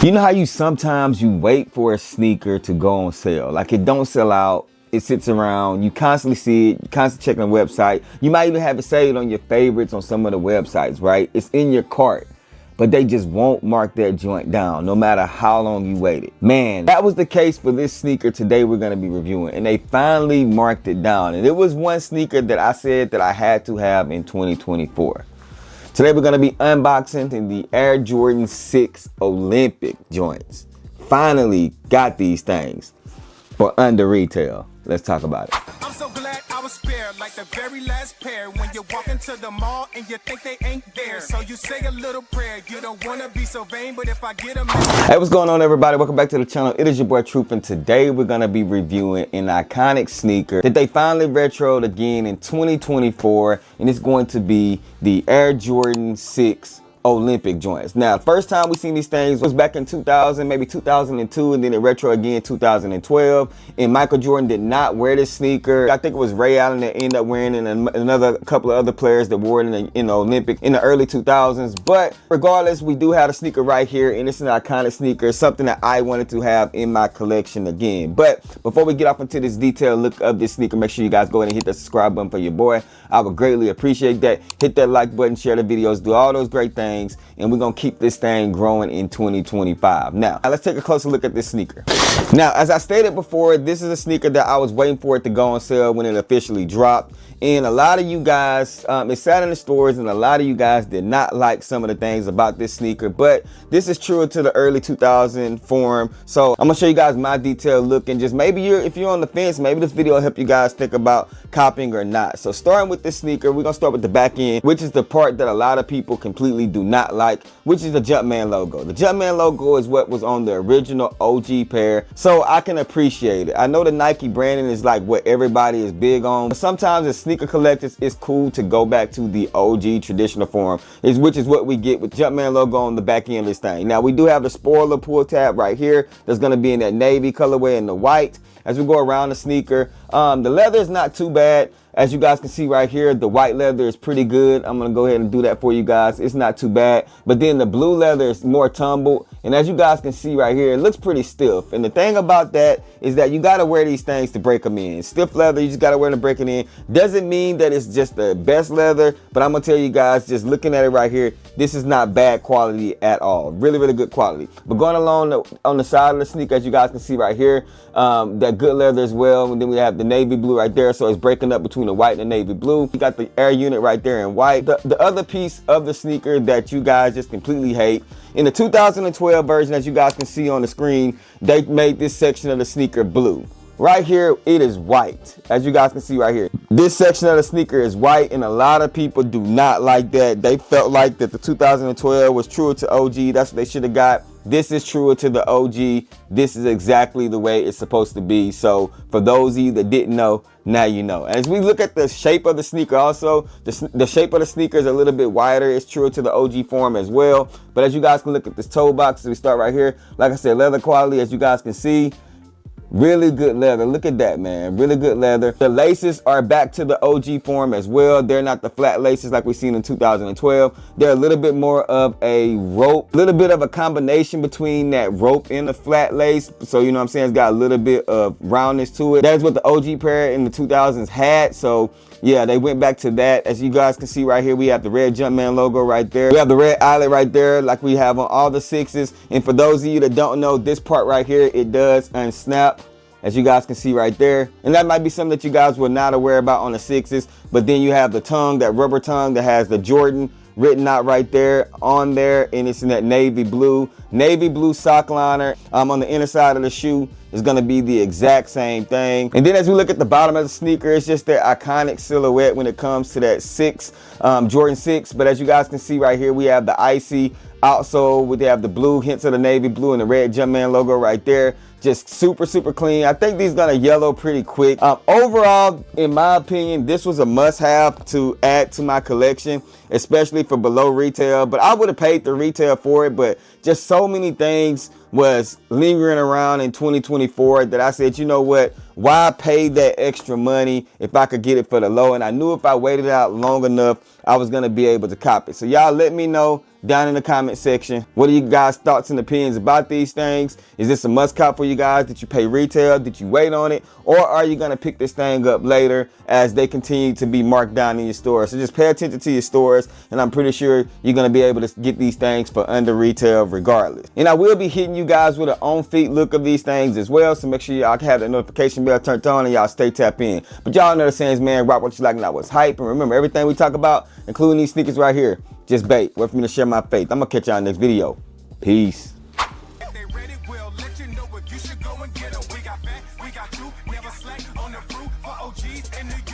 You know how you sometimes you wait for a sneaker to go on sale, like it don't sell out, it sits around, you constantly see it, you constantly checking the website, you might even have it saved on your favorites on some of the websites, right? It's in your cart, but they just won't mark that joint down no matter how long you waited. Man, that was the case for this sneaker today we're gonna be reviewing, and they finally marked it down. And it was one sneaker that I said that I had to have in 2024. Today we're going to be unboxing the Air Jordan 6 Olympic joints. Finally got these things for under retail. Let's talk about it. I'm so glad I was spared, like the very last pair. When you walk into the mall and you think they ain't there, so you say a little prayer. You don't want to be so vain, but if I get a Hey, what's going on, everybody? Welcome back to the channel. It is your boy Truth, and today we're going to be reviewing an iconic sneaker that they finally retroed again in 2024, and it's going to be the Air Jordan 6 Olympic joints. Now, first time we seen these things was back in 2000, maybe 2002, and then it retro again in 2012. And Michael Jordan did not wear this sneaker. I think it was Ray Allen that ended up wearing it, and another couple of other players that wore it in the Olympic in the early 2000s. But regardless, we do have a sneaker right here, and it's an iconic sneaker, something that I wanted to have in my collection again. But before we get off into this detailed look of this sneaker, make sure you guys go ahead and hit the subscribe button for your boy. I would greatly appreciate that. Hit that like button, share the videos, do all those great things, and we're gonna keep this thing growing in 2025. Now let's take a closer look at this sneaker. Now, as I stated before, this is a sneaker that I was waiting for it to go on sale when it officially dropped, and a lot of you guys, it sat in the stores, and a lot of you guys did not like some of the things about this sneaker. But this is true to the early 2000 form, so I'm gonna show you guys my detailed look, and just maybe if you're on the fence, maybe this video will help you guys think about copying or not. So starting with this sneaker, we're gonna start with the back end, which is the part that a lot of people completely do not like, which is the Jumpman logo. The Jumpman logo is what was on the original OG pair, so I can appreciate it. I know the Nike branding is like what everybody is big on, but sometimes as sneaker collectors, it's cool to go back to the OG traditional form, which is what we get with Jumpman logo on the back end of this thing. Now, we do have the spoiler pull tab right here that's going to be in that navy colorway and the white. As we go around the sneaker, the leather is not too bad. As you guys can see right here, the white leather is pretty good. I'm gonna go ahead and do that for you guys. It's not too bad. But then the blue leather is more tumbled. And as you guys can see right here, it looks pretty stiff. And the thing about that is that you gotta wear these things to break them in. Stiff leather, you just gotta wear them to break it in. Doesn't mean that it's just the best leather, but I'm gonna tell you guys, just looking at it right here, this is not bad quality at all. Really, really good quality. But going along on the side of the sneaker, as you guys can see right here, that good leather as well. And then we have the navy blue right there, so it's breaking up between the white and the navy blue. You got the air unit right there in white. The other piece of the sneaker that you guys just completely hate, in the 2012 version, as you guys can see on the screen, they made this section of the sneaker blue. Right here, it is white. As you guys can see right here, this section of the sneaker is white, and a lot of people do not like that. They felt like that the 2012 was truer to OG. That's what they should have got. This is truer to the OG. This is exactly the way it's supposed to be. So for those of you that didn't know, now you know. As we look at the shape of the sneaker also, the shape of the sneaker is a little bit wider. It's truer to the OG form as well. But as you guys can look at this toe box, as we start right here, like I said, leather quality, as you guys can see, really good leather. Look at that, man. Really good leather. The laces are back to the OG form as well. They're not the flat laces like we seen in 2012. They're a little bit more of a rope, a little bit of a combination between that rope and the flat lace. So, you know what I'm saying? It's got a little bit of roundness to it. That is what the OG pair in the 2000s had. So yeah, they went back to that. As you guys can see right here, we have the red Jumpman logo right there. We have the red eyelet right there like we have on all the sixes. And for those of you that don't know, this part right here, it does unsnap, as you guys can see right there. And that might be something that you guys were not aware about on the sixes. But then you have the tongue, that rubber tongue that has the Jordan written out right there on there, and it's in that navy blue sock liner. On the inner side of the shoe is going to be the exact same thing. And then as we look at the bottom of the sneaker, it's just that iconic silhouette when it comes to that Jordan 6. But as you guys can see right here, we have the icy outsole. We have the blue hints of the navy blue and the red Jumpman logo right there. Just super, super clean. I think these gonna yellow pretty quick. Overall, in my opinion, this was a must-have to add to my collection, especially for below retail. But I would have paid the retail for it, but just so many things was lingering around in 2024 that I said, you know what? Why pay that extra money if I could get it for the low? And I knew if I waited out long enough, I was gonna be able to cop it. So y'all let me know down in the comment section. What are you guys' thoughts and opinions about these things? Is this a must cop for you guys? Did you pay retail? Did you wait on it? Or are you gonna pick this thing up later as they continue to be marked down in your stores? So just pay attention to your stores, and I'm pretty sure you're gonna be able to get these things for under retail regardless. And I will be hitting you guys with an on-feet look of these things as well, so make sure y'all have the notification bell turned on and y'all stay tapped in. But y'all know the sayings, man, rock what you like, not what's hype. And remember, everything we talk about, including these sneakers right here, just bait. Wait for me to share my faith. I'm gonna catch y'all in the next video. Peace. If they ready, we'll let you know if you should go and get 'em. We got fat, we got two, never slack on the fruit for OGs in New York.